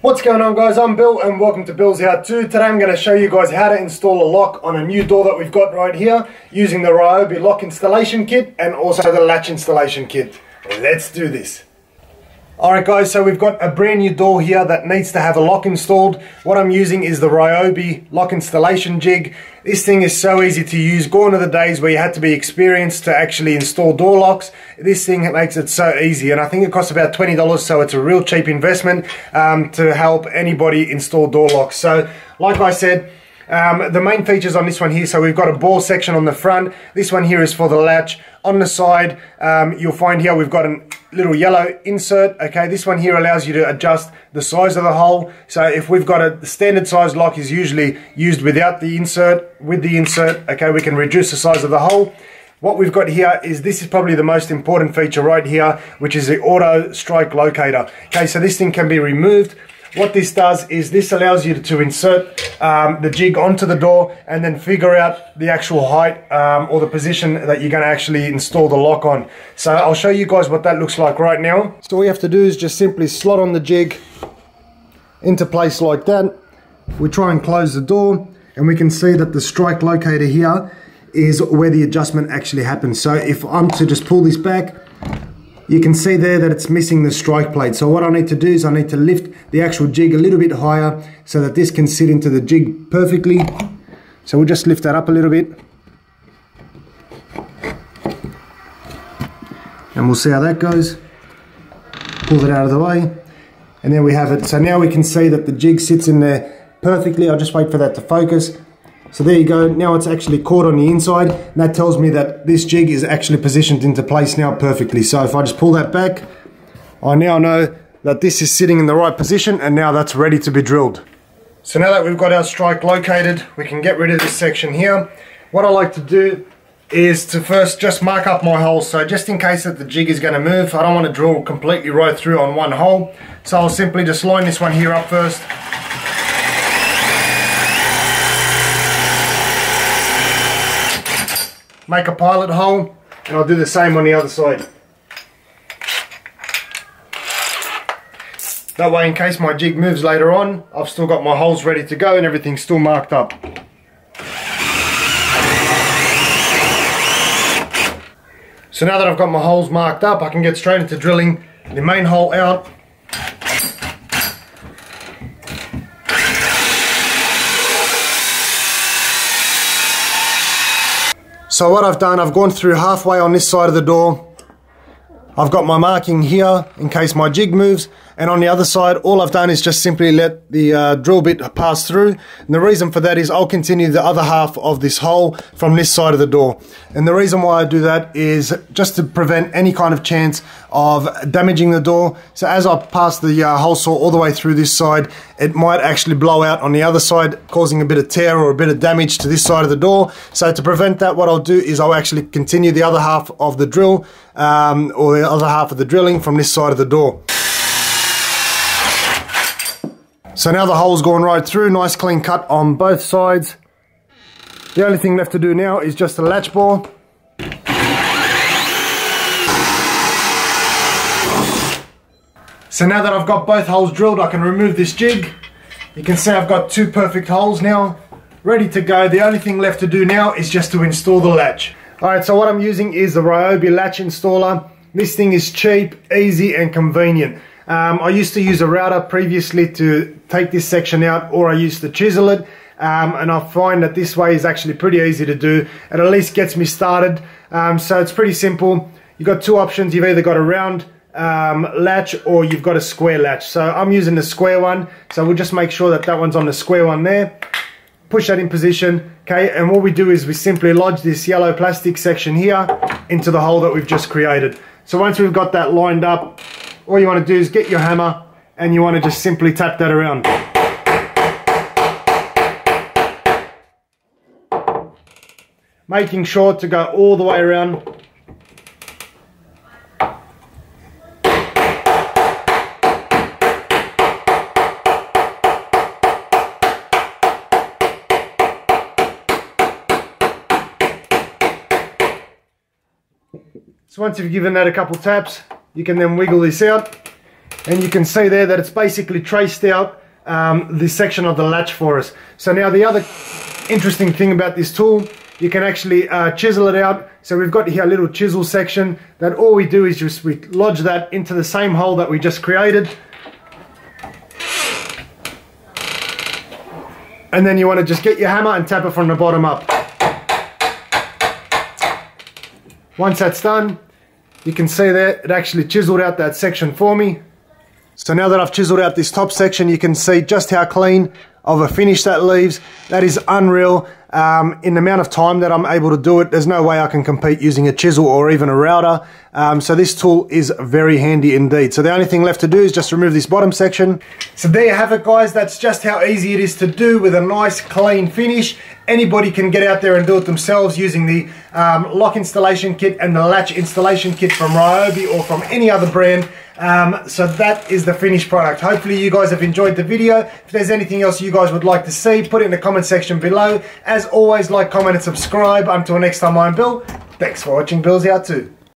What's going on, guys? I'm Bill and welcome to Bill's How To. Today I'm going to show you guys how to install a lock on a new door that we've got right here using the Ryobi lock installation kit and also the latch installation kit. Let's do this. Alright guys, so we've got a brand new door here that needs to have a lock installed. What I'm using is the Ryobi lock installation jig. This thing is so easy to use. Gone are the days where you had to be experienced to actually install door locks. This thing makes it so easy, and I think it costs about $20, so it's a real cheap investment to help anybody install door locks. So like I said, the main features on this one here, so we've got a ball section on the front. This one here is for the latch. On the side, you'll find here we've got a little yellow insert. Okay, this one here allows you to adjust the size of the hole. So if we've got the standard size lock is usually used without the insert. With the insert, okay, we can reduce the size of the hole. What we've got here is, this is probably the most important feature right here, which is the auto strike locator. Okay, so this thing can be removed. What this does is this allows you to insert the jig onto the door and then figure out the actual height or the position that you're going to actually install the lock on. So I'll show you guys what that looks like right now. So all you have to do is just simply slot on the jig into place like that. We try and close the door and we can see that the strike locator here is where the adjustment actually happens. So if I'm to just pull this back, you can see there that it's missing the strike plate. So what I need to do is I need to lift the actual jig a little bit higher so that this can sit into the jig perfectly. So we'll just lift that up a little bit. And we'll see how that goes. Pull it out of the way. And there we have it. So now we can see that the jig sits in there perfectly. I'll just wait for that to focus. So there you go, now it's actually caught on the inside, and that tells me that this jig is actually positioned into place now perfectly. So if I just pull that back, I now know that this is sitting in the right position, and now that's ready to be drilled. So now that we've got our strike located, we can get rid of this section here. What I like to do is to first just mark up my holes. So just in case that the jig is going to move, I don't want to drill completely right through on one hole. So I'll simply just line this one here up first. Make a pilot hole, and I'll do the same on the other side. That way, in case my jig moves later on, I've still got my holes ready to go and everything's still marked up. So now that I've got my holes marked up, I can get straight into drilling the main hole out. So what I've done, I've gone through halfway on this side of the door. I've got my marking here in case my jig moves, and on the other side all I've done is just simply let the drill bit pass through. And the reason for that is I'll continue the other half of this hole from this side of the door. And the reason why I do that is just to prevent any kind of chance of damaging the door. So as I pass the hole saw all the way through this side, it might actually blow out on the other side, causing a bit of tear or a bit of damage to this side of the door. So to prevent that, what I'll do is I'll actually continue the other half of the drill or the other half of the drilling from this side of the door. So now the hole's gone right through, nice clean cut on both sides. The only thing left to do now is just the latch bore. So now that I've got both holes drilled, I can remove this jig. You can see I've got two perfect holes now, ready to go. The only thing left to do now is just to install the latch. Alright, so what I'm using is the Ryobi latch installer. This thing is cheap, easy and convenient. I used to use a router previously to take this section out, or I used to chisel it, and I find that this way is actually pretty easy to do. It at least gets me started. So it's pretty simple. You've got two options. You've either got a round latch or you've got a square latch. So I'm using the square one, so we'll just make sure that that one's on the square one there. Push that in position, okay, and what we do is we simply lodge this yellow plastic section here into the hole that we've just created. So once we've got that lined up, all you want to do is get your hammer and you want to just simply tap that around. Making sure to go all the way around. So once you've given that a couple taps, you can then wiggle this out And you can see there that it's basically traced out this section of the latch for us. So now the other interesting thing about this tool, you can actually chisel it out. So we've got here a little chisel section that all we do is just we lodge that into the same hole that we just created. And then you want to just get your hammer and tap it from the bottom up. Once that's done, you can see there it actually chiseled out that section for me. So now that I've chiseled out this top section, you can see just how clean of a finish that leaves. That is unreal. In the amount of time that I'm able to do it, there's no way I can compete using a chisel or even a router. So this tool is very handy indeed. So the only thing left to do is just remove this bottom section. So there you have it, guys. That's just how easy it is to do with a nice clean finish. Anybody can get out there and do it themselves using the lock installation kit and the latch installation kit from Ryobi or from any other brand. So that is the finished product. Hopefully you guys have enjoyed the video. If there's anything else you guys would like to see, put it in the comment section below. As always, like, comment and subscribe. Until next time, I'm Bill. Thanks for watching Bill's How To.